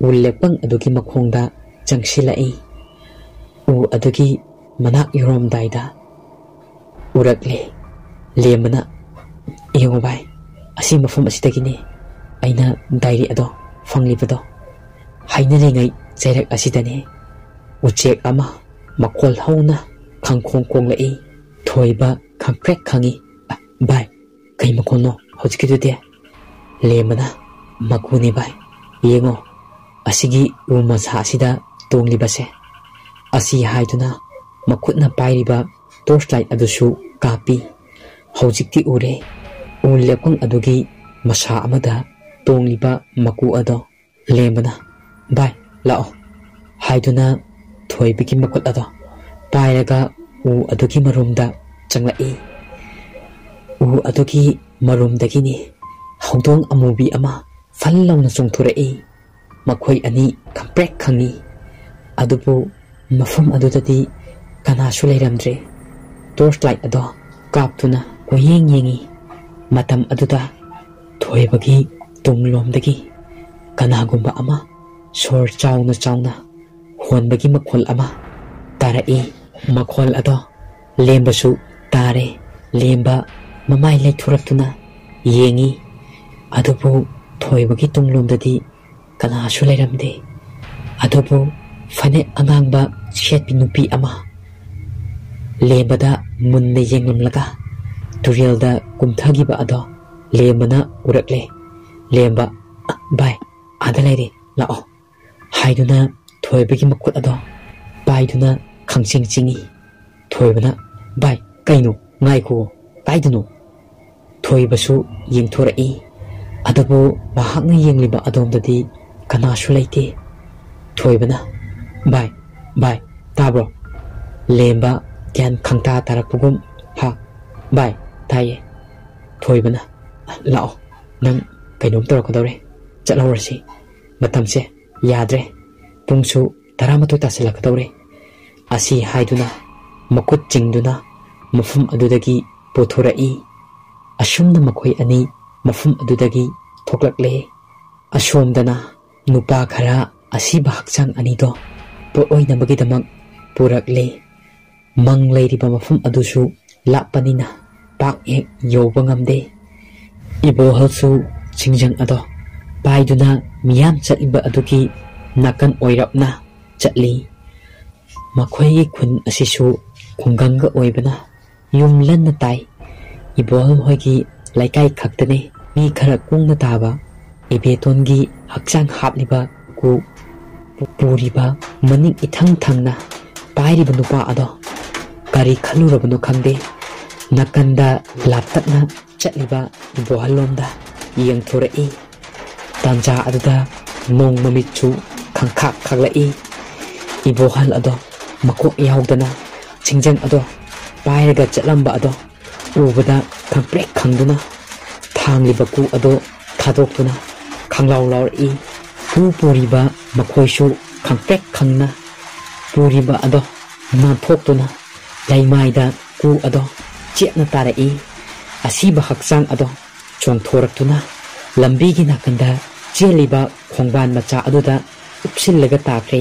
ꯎ ꯂꯦꯞꯄꯪ ꯑꯗꯨꯒꯤ ꯃꯈꯣꯡꯗ ꯆꯪꯁꯤꯜꯂꯛꯏ꯫ ꯎ ꯑꯗꯨꯒꯤ ꯃꯅꯥꯛ ꯌꯧꯔꯝꯗꯥꯏꯗ ꯎꯔꯛꯂꯦ꯫ ꯂꯦꯝꯕꯅ, ꯌꯦꯡꯉꯣ ꯚꯥꯏ, ꯑꯁꯤ ꯃꯐꯝ ꯑꯁꯤꯗꯒꯤꯅꯦ ꯑꯩꯅ ꯗꯥꯏꯔꯤ ꯑꯗꯣ ꯐꯪꯂꯤꯕꯗꯣ꯫ ꯍꯩꯅꯔꯤꯉꯩ ꯆꯩꯔꯛ ꯑꯁꯤꯗꯅꯦ ꯎꯆꯦꯛ ꯑꯃ ꯃꯈꯣꯜ ꯍꯧꯅ ꯈꯪꯈꯣꯡ ꯈꯣꯡꯂꯛꯏ꯫ ꯊꯣꯏꯕ ꯈꯪꯄ꯭ꯔꯦꯛ ꯈꯪꯏ꯫ ꯚꯥꯏ, ꯀꯩ ꯃꯈꯣꯜꯅꯣ ꯍꯧꯖꯤꯛꯀꯤꯗꯨꯗꯤ? ꯂꯦꯝꯕꯅ, ꯃꯀꯨꯅꯤ ꯚꯥꯏ, ꯌꯦꯡꯉꯣ, ꯑꯁꯤꯒꯤ ꯎ ꯃꯁꯥ ꯑꯁꯤꯗ ꯇꯣꯡꯂꯤꯕꯁꯦ꯫ ꯑꯁꯤ ꯍꯥꯏꯗꯨꯅ ꯃꯈꯨꯠꯅ ꯄꯥꯏꯔꯤꯕ ꯇꯣꯔꯆ ꯂꯥꯏꯠ ꯑꯗꯨꯁꯨ ꯀꯥꯞꯄꯤ꯫ ꯍꯧꯖꯤꯛꯇꯤ ꯎꯔꯦ, ꯎ ꯂꯦꯞꯄꯪ ꯑꯗꯨꯒꯤ ꯃꯁꯥ ꯑꯃꯗ ꯇꯣꯡꯂꯤꯕ ꯃꯀꯨ ꯑꯗꯣ꯫ ꯂꯦꯝꯕꯅ, ꯚꯥꯏ ꯂꯥꯛꯑꯣ ꯍꯥꯏꯗꯨꯅ ꯊꯣꯏꯕꯒꯤ ꯃꯈꯨꯠ ꯑꯗꯣ ꯄꯥꯏꯔꯒ ꯎ ꯑꯗꯨꯒꯤ ꯃꯔꯨꯝꯗ ꯆꯪꯂꯛꯏ. ꯎ ꯑꯗꯨꯒꯤ ꯃꯔꯨꯝꯗꯒꯤꯅꯤ ꯍꯧꯗꯣꯡ ꯑꯃꯨꯕꯤ ꯑꯃ ꯐꯜ ꯂꯥꯎꯅ ꯆꯣꯡꯊꯣꯔꯛꯏ. ꯃꯈꯣꯏ ꯑꯅꯤ ꯈꯪꯄ꯭ꯔꯦꯛ ꯈꯪꯏ. ꯑꯗꯨꯕꯨ ꯃꯐꯝ ꯑꯗꯨꯗꯗꯤ ꯀꯅꯥꯁꯨ ꯂꯩꯔꯝꯗ꯭ꯔꯦ. ꯇꯣꯔꯆ ꯂꯥꯏꯠ ꯑꯗꯣ ꯀꯥꯞꯇꯨꯅ ꯀꯣꯏꯌꯦꯡ ꯌꯦꯡꯏ. ꯃꯇꯝ ꯑꯗꯨꯗ ꯊꯣꯏꯕꯒꯤ ꯇꯨꯡꯂꯣꯝꯗꯒꯤ ꯀꯅꯥꯒꯨꯝꯕ ꯑꯃ ꯁꯣꯔ ꯆꯥꯎꯅ ꯆꯥꯎꯅ ꯍꯣꯟꯕꯒꯤ ꯃꯈꯣꯜ ꯑꯃ ꯇꯥꯔꯛꯏ. ꯃꯈꯣꯜ ꯑꯗꯣ ꯂꯦꯝꯕꯁꯨ ꯇꯥꯔꯦ. ꯂꯦꯝꯕ ꯃꯃꯥꯏ ꯂꯩꯊꯣꯔꯛꯇꯨꯅ ꯌꯦꯡꯏ. ꯑꯗꯨꯕꯨ ꯊꯣꯏꯕꯒꯤ ꯇꯨꯡꯂꯣꯝꯗꯗꯤ ꯀꯅꯥꯁꯨ ꯂꯩꯔꯝꯗꯦ. ꯑꯗꯨꯕꯨ ꯐꯅꯦꯛ ꯑꯉꯥꯡꯕ ꯁꯦꯠꯄꯤ ꯅꯨꯄꯤ ꯑꯃ ꯂꯦꯝꯕꯗ ꯃꯨꯟꯅ ꯌꯦꯡꯂꯝꯂꯒ ꯇꯨꯔꯦꯜꯗ ꯀꯨꯝꯊꯈꯤꯕ ꯑꯗꯣ ꯂꯦꯝꯕꯅ ꯎꯔꯛꯂꯦ. ꯂꯦꯝꯕ, "ꯚꯥꯏ, ꯑꯥꯗ ꯂꯩꯔꯦ, ꯂꯥꯛꯑꯣ" ꯍꯥꯏꯗꯨꯅ ꯊꯣꯏꯕꯒꯤ ꯃꯈꯨꯠ ꯑꯗꯣ ꯄꯥꯏꯗꯨꯅ ꯈꯪꯆꯤꯡ ꯆꯤꯡꯏ. ꯊꯣꯏꯕꯅ, "ꯚꯥꯏ, ꯀꯩꯅꯣ? ꯉꯥꯏꯈꯣ, ꯀꯥꯏꯗꯅꯣ?" ꯊꯣꯏꯕꯁꯨ ꯌꯦꯡꯊꯣꯔꯛꯏ. ꯑꯗꯨꯕꯨ ꯃꯍꯥꯛꯅ ꯌꯦꯡꯂꯤꯕ ꯑꯗꯣꯝꯗꯗꯤ ꯀꯅꯥꯁꯨ ꯂꯩꯇꯦ. ꯊꯣꯏꯕꯅ, "ꯚꯥꯏ, ꯚꯥꯏ, ꯇꯥꯕ꯭ꯔꯣ?" ꯂꯦꯝꯕ ꯒ꯭ꯌꯥꯟ ꯈꯪꯇꯥ ꯇꯥꯔꯛꯄꯒꯨꯝ, "ꯍꯥ, ꯚꯥꯏ, ꯇꯥꯏꯌꯦ." ꯊꯣꯏꯕꯅ, "ꯂꯥꯛꯑꯣ, ꯅꯪ ꯀꯩꯅꯣꯝ ꯇꯧꯔꯛꯀꯗꯧꯔꯦ. ꯆꯠꯍꯧꯔꯁꯤ. ꯃꯇꯝꯁꯦ ꯌꯥꯗ꯭ꯔꯦ. ꯄꯨꯡꯁꯨ 12 ꯇꯥꯁꯤꯜꯂꯛꯀꯗꯧꯔꯦ." ꯑꯁꯤ ꯍꯥꯏꯗꯨꯅ ꯃꯈꯨꯠ ꯆꯤꯡꯗꯨꯅ ꯃꯐꯝ ꯑꯗꯨꯗꯒꯤ ꯄꯨꯊꯣꯔꯛꯏ. ꯑꯁꯨꯝꯅ ꯃꯈꯣꯏ ꯑꯅꯤ ꯃꯐꯝ ꯑꯗꯨꯗꯒꯤ ꯊꯣꯛꯂꯛꯂꯦ. ꯑꯁꯣꯝꯗꯅ ꯅꯨꯄꯥ ꯈꯔ ꯑꯁꯤꯕ ꯍꯛꯆꯥꯡ ꯑꯅꯤꯗꯣ ꯄꯣꯠꯑꯣꯏꯅꯕꯒꯤꯗꯃꯛ ꯄꯨꯔꯛꯂꯦ. ꯃꯪ ꯂꯩꯔꯤꯕ ꯃꯐꯝ ꯑꯗꯨꯁꯨ ꯂꯥꯞꯄꯅꯤꯅ ꯄꯥꯛ ꯍꯦꯛ ꯌꯧꯕ ꯉꯝꯗꯦ. ꯏꯕꯣꯍꯜꯁꯨ ꯆꯤꯡꯖꯪ ꯑꯗꯣ ꯄꯥꯏꯗꯨꯅ ꯃꯤꯌꯥꯝ ꯆꯠꯂꯤꯕ ꯑꯗꯨꯒꯤ ꯅꯥꯀꯟ ꯑꯣꯏꯔꯞꯅ ꯆꯠꯂꯤ. ꯃꯈꯣꯏꯒꯤ ꯈꯨꯟ ꯑꯁꯤꯁꯨ ꯈꯨꯡꯒꯪꯒ ꯑꯣꯏꯕꯅ ꯌꯨꯝ ꯂꯟꯅ ꯇꯥꯏ. ꯏꯕꯣꯍꯜ ꯍꯣꯏꯒꯤ ꯂꯩꯀꯥꯏ ꯈꯛꯇꯅꯤ ꯃꯤ ꯈꯔ ꯀꯨꯡꯅ ꯇꯥꯕ. ꯏꯕꯦꯇꯣꯟꯒꯤ ꯍꯛꯆꯥꯡ ꯍꯥꯞꯂꯤꯕ ꯀꯨ ꯄꯨꯔꯤꯕ ꯃꯅꯤꯡ ꯏꯊꯪ ꯊꯪꯅ ꯄꯥꯏꯔꯤꯕ ꯅꯨꯄꯥ ꯑꯗꯣ ꯀꯔꯤ ꯈꯜꯂꯨꯔꯕꯅꯣ ꯈꯪꯗꯦ. ꯅꯥꯀꯟꯗ ꯂꯥꯞꯇꯛꯅ ꯆꯠꯂꯤꯕ ꯏꯕꯣꯍꯜꯂꯣꯝꯗ ꯌꯦꯡꯊꯣꯔꯛꯏ. ꯇꯥꯟꯖꯥ ꯑꯗꯨꯗ ꯅꯣꯡ ꯃꯃꯤꯠꯁꯨ ꯈꯪꯈꯥꯛ ꯈꯥꯛꯂꯛꯏ. ꯏꯕꯣꯍꯜ ꯑꯗꯣ ꯃꯀꯣꯛ ꯌꯥꯎꯗꯅ ꯆꯤꯡꯖꯪ ꯑꯗꯣ ꯄꯥꯏꯔꯒ ꯆꯠꯂꯝꯕ ꯑꯗꯣ ꯎꯕꯗ ꯈꯪꯄ꯭ꯔꯦꯛ ꯈꯪꯗꯨꯅ ꯊꯥꯡꯂꯤꯕ ꯀꯨ ꯑꯗꯣ ꯊꯥꯗꯣꯛꯇꯨꯅ ꯈꯪꯂꯥꯎ ꯂꯥꯎꯔꯛꯏ. ꯀꯨ ꯄꯨꯔꯤꯕ ꯃꯈꯣꯏꯁꯨ ꯈꯪꯄ꯭ꯔꯦꯛ ꯈꯪꯅ ꯄꯨꯔꯤꯕ ꯑꯗꯣ ꯅꯥꯟꯊꯣꯛꯇꯨꯅ ꯂꯩꯃꯥꯏꯗ ꯀꯨ ꯑꯗꯣ ꯆꯦꯠꯅ ꯇꯥꯔꯛꯏ. ꯑꯁꯤꯕ ꯍꯛꯆꯥꯡ ꯑꯗꯣ ꯆꯣꯡꯊꯣꯔꯛꯇꯨꯅ ꯂꯝꯕꯤꯒꯤ ꯅꯥꯀꯟꯗ ꯆꯦꯜꯂꯤꯕ ꯈꯣꯡꯕꯥꯟ ꯃꯆꯥ ꯑꯗꯨꯗ ꯎꯞꯁꯤꯜꯂꯒ ꯇꯥꯈ꯭ꯔꯦ.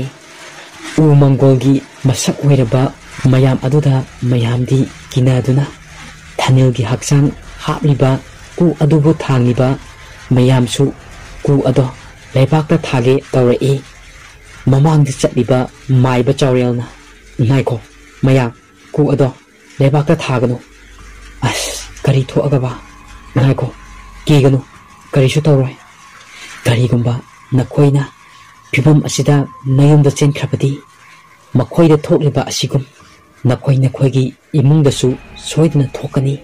ꯎ ꯃꯪꯒꯣꯜꯒꯤ ꯃꯁꯛ ꯑꯣꯏꯔꯕ ꯃꯌꯥꯝ ꯑꯗꯨꯗ ꯃꯌꯥꯝꯗꯤ ꯀꯤꯅꯗꯨꯅ ꯊꯅꯤꯜꯒꯤ ꯍꯛꯆꯥꯡ ꯍꯥꯞꯂꯤꯕ ꯀꯨ ꯑꯗꯨꯕꯨ ꯊꯥꯡꯂꯤꯕ ꯃꯌꯥꯝꯁꯨ ꯀꯨ ꯑꯗꯣ ꯂꯩꯕꯥꯛꯇ ꯊꯥꯒꯦ ꯇꯧꯔꯛꯏ. ꯃꯃꯥꯡꯗ ꯆꯠꯂꯤꯕ ꯃꯥꯏꯕ ꯆꯥꯎꯔꯦꯜꯅ, "ꯉꯥꯏꯈꯣ ꯃꯌꯥꯝ, ꯀꯨ ꯑꯗꯣ ꯂꯩꯕꯥꯛꯇ ꯊꯥꯒꯅꯨ." "ꯑꯁ, ꯀꯔꯤ ꯊꯣꯛꯑꯒꯕ? ꯉꯥꯏꯈꯣ, ꯀꯤꯒꯅꯨ, ꯀꯔꯤꯁꯨ ꯇꯧꯔꯣꯏ. ꯀꯔꯤꯒꯨꯝꯕ ꯅꯈꯣꯏꯅ ꯐꯤꯚꯝ ꯑꯁꯤꯗ ꯅꯌꯨꯝꯗ ꯆꯦꯟꯈ꯭ꯔꯕꯗꯤ ꯃꯈꯣꯏꯗ ꯊꯣꯛꯂꯤꯕ ꯑꯁꯤꯒꯨꯝ ꯅꯈꯣꯏꯒꯤ ꯏꯃꯨꯡꯗꯁꯨ ꯁꯣꯏꯗꯅ ꯊꯣꯛꯀꯅꯤ."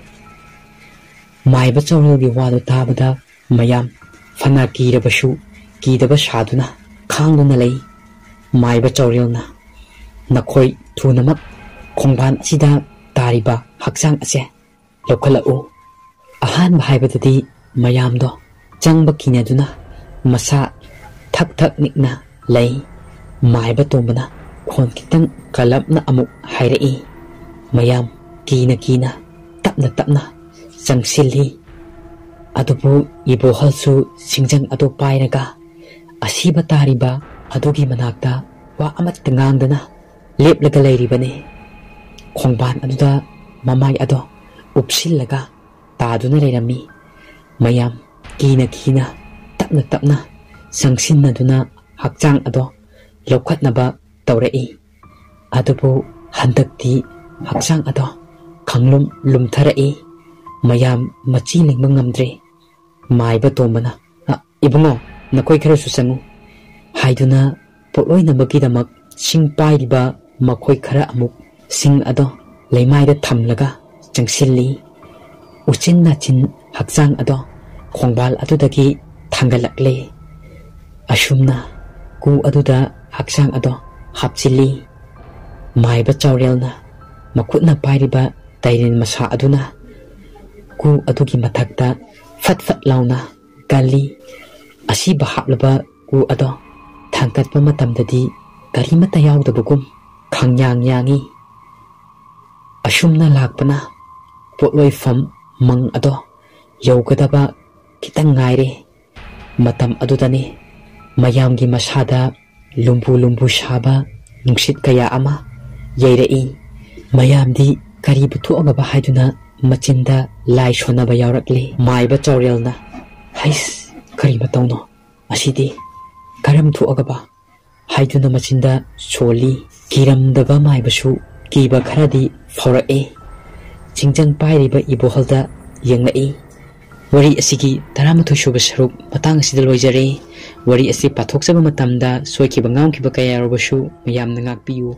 ꯃꯥꯏꯕ ꯆꯥꯎꯔꯦꯜꯒꯤ ꯋꯥꯗꯨ ꯇꯥꯕꯗ ꯃꯌꯥꯝ ꯐꯅ ꯀꯤꯔꯕꯁꯨ ꯀꯤꯗꯕ ꯁꯥꯗꯨꯅ ꯈꯥꯡꯗꯨꯅ ꯂꯩ. ꯃꯥꯏꯕ ꯆꯥꯎꯔꯦꯜꯅ, "ꯅꯈꯣꯏ ꯊꯨꯅꯃꯛ ꯈꯣꯡꯕꯥꯟ ꯑꯁꯤꯗ ꯇꯥꯔꯤꯕ ꯍꯛꯆꯥꯡ ꯑꯁꯦ ꯂꯧꯈꯠꯂꯛꯎ." ꯑꯍꯥꯟꯕ ꯍꯥꯏꯕꯗꯗꯤ ꯃꯌꯥꯝꯗꯣ ꯆꯪꯕ ꯀꯤꯅꯗꯨꯅ ꯃꯁꯥ ꯊꯛ ꯊꯛ ꯅꯤꯛꯅ ꯂꯩ. ꯃꯥꯏꯕ ꯇꯣꯝꯕꯅ ꯈꯣꯟ ꯈꯤꯇꯪ ꯀꯜꯂꯞꯅ ꯑꯃꯨꯛ ꯍꯥꯏꯔꯛꯏ. ꯃꯌꯥꯝ ꯀꯤꯅ ꯀꯤꯅ ꯇꯞꯅ ꯇꯞꯅ ꯆꯪꯁꯤꯜꯂꯤ. ꯑꯗꯨꯕꯨ ꯏꯕꯣꯍꯜꯁꯨ ꯁꯤꯡꯖꯪ ꯑꯗꯨ ꯄꯥꯏꯔꯒ ꯑꯁꯤꯕ ꯇꯥꯔꯤꯕ ꯑꯗꯨꯒꯤ ꯃꯅꯥꯛꯇ ꯋꯥ ꯑꯃꯠꯇ ꯉꯥꯡꯗꯅ ꯂꯦꯞꯂꯒ ꯂꯩꯔꯤꯕꯅꯤ. ꯈꯣꯡꯕꯥꯟ ꯑꯗꯨꯗ ꯃꯃꯥꯏ ꯑꯗꯣ ꯎꯞꯁꯤꯜꯂꯒ ꯇꯥꯗꯨꯅ ꯂꯩꯔꯝꯃꯤ. ꯃꯌꯥꯝ ꯀꯤꯅ ꯀꯤꯅ ꯇꯞꯅ ꯇꯞꯅ ꯆꯪꯁꯤꯟꯅꯗꯨꯅ ꯍꯛꯆꯥꯡ ꯑꯗꯣ ꯂꯧꯈꯠꯅꯕ ꯇꯧꯔꯛꯏ. ꯑꯗꯨꯕꯨ ꯍꯟꯗꯛꯇꯤ ꯍꯛꯆꯥꯡ ꯑꯗꯣ ꯈꯪꯂꯨꯝ ꯂꯨꯝꯊꯔꯛꯏ. ꯃꯌꯥꯝ ꯃꯆꯤ ꯂꯦꯡꯕ ꯉꯝꯗ꯭ꯔꯦ. ꯃꯥꯏꯕ ꯇꯣꯝꯕꯅ, "ꯏꯕꯨꯡꯉꯣ, ꯅꯈꯣꯏ ꯈꯔꯁꯨ ꯆꯪꯉꯨ" ꯍꯥꯏꯗꯨꯅ ꯄꯣꯠꯂꯣꯏꯅꯕꯒꯤꯗꯃꯛ ꯁꯤꯡ ꯄꯥꯏꯔꯤꯕ ꯃꯈꯣꯏ ꯈꯔ ꯑꯃꯨꯛ ꯁꯤꯡ ꯑꯗꯣ ꯂꯩꯃꯥꯏꯗ ꯊꯝꯂꯒ ꯆꯪꯁꯤꯜꯂꯤ. ꯎꯆꯤꯟ ꯅꯥꯆꯤꯟ ꯍꯛꯆꯥꯡ ꯑꯗꯣ ꯈꯣꯡꯕꯥꯜ ꯑꯗꯨꯗꯒꯤ ꯊꯥꯡꯒꯠꯂꯛꯂꯦ. ꯑꯁꯨꯝꯅ ꯀꯨ ꯑꯗꯨꯗ ꯍꯛꯆꯥꯡ ꯑꯗꯣ ꯍꯥꯞꯆꯤꯜꯂꯤ. ꯃꯥꯏꯕ ꯆꯥꯎꯔꯦꯜꯅ makutna pairiba tairin masa aduna ku adugi mathakta fat fat launa gali asi bahablaba ku ado thangkatpa matamdadi gari mata yaudabagum khangyang yangi asumna lakpana potloi fam mang ado yaugadaba kitang ngaire matam adudani mayamgi masada lumbu lumbu shaba nungsit kaya ama yairei mayamdi kari butu agaba haiduna machinda lai shonaba yaurakli maiba chawrelna hais kari matawno asidi karam thu agaba haiduna machinda choli kiramdaba maibasu kiba kharadi faurae chingjang pairiba ibohalda yanglai wari asigi 13 suba saruk matang asida loijare wari asi pathokjaba matamda soikiba ngamkiba kaya robasu mayamna ngakpiyu